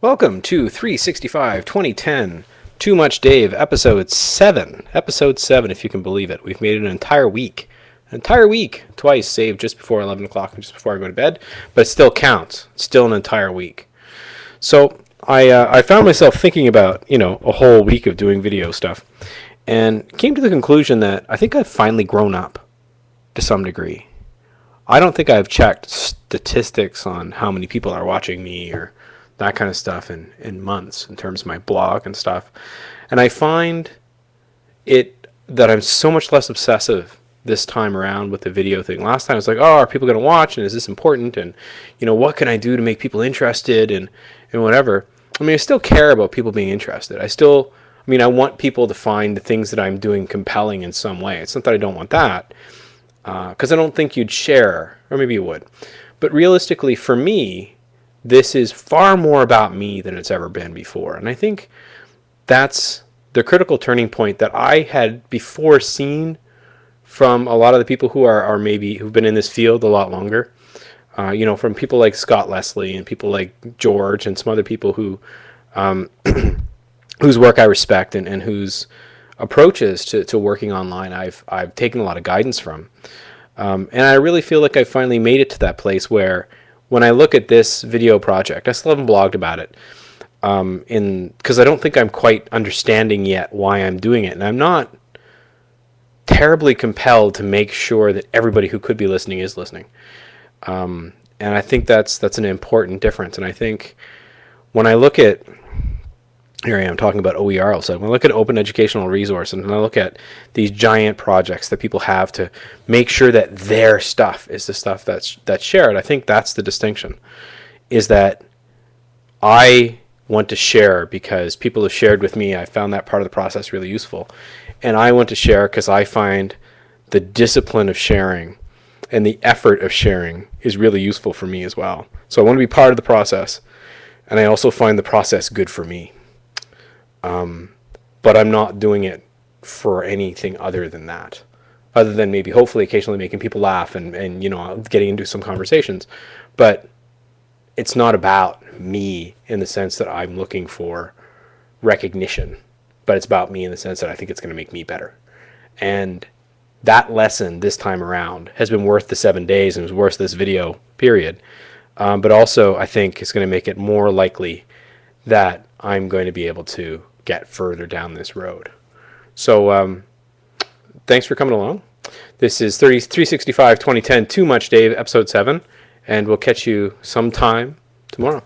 Welcome to 365 2010 Too Much Dave, episode 7. Episode 7, if you can believe it. We've made it an entire week. An entire week. Twice, saved just before 11 o'clock and just before I go to bed. But it still counts. It's still an entire week. So I found myself thinking about, a whole week of doing video stuff. And came to the conclusion that I think I've finally grown up to some degree. I don't think I've checked statistics on how many people are watching me or that kind of stuff in months in terms of my blog and stuff. And I find it that I'm so much less obsessive this time around with the video thing. Last time I was like, oh, are people going to watch? And is this important? And, what can I do to make people interested and whatever. I mean, I still care about people being interested. I want people to find the things that I'm doing compelling in some way. It's not that I don't want that, because I don't think you'd share, or maybe you would. But realistically, for me, this is far more about me than it's ever been before. And I think that's the critical turning point that I had before seen from a lot of the people who are maybe who've been in this field a lot longer. From people like Scott Leslie and people like George and some other people who whose work I respect and whose approaches to working online I've taken a lot of guidance from. And I really feel like I finally made it to that place where when I look at this video project, I still haven't blogged about it, because I don't think I'm quite understanding yet why I'm doing it, and I'm not terribly compelled to make sure that everybody who could be listening is listening. And I think that's an important difference. And I think when I look at, here I am talking about OER also, when I look at open educational resource and I look at these giant projects that people have to make sure that their stuff is the stuff that's shared, I think that's the distinction, is that I want to share because people have shared with me. I found that part of the process really useful. And I want to share because I find the discipline of sharing and the effort of sharing is really useful for me as well. So I want to be part of the process, and I also find the process good for me. But I'm not doing it for anything other than that, other than maybe hopefully occasionally making people laugh and getting into some conversations. But it's not about me in the sense that I'm looking for recognition, but it's about me in the sense that I think it's going to make me better. And that lesson this time around has been worth the 7 days and was worth this video period. But also I think it's going to make it more likely that I'm going to be able to get further down this road. So thanks for coming along. This is 365 2010 Too Much Dave, episode 7, and we'll catch you sometime tomorrow.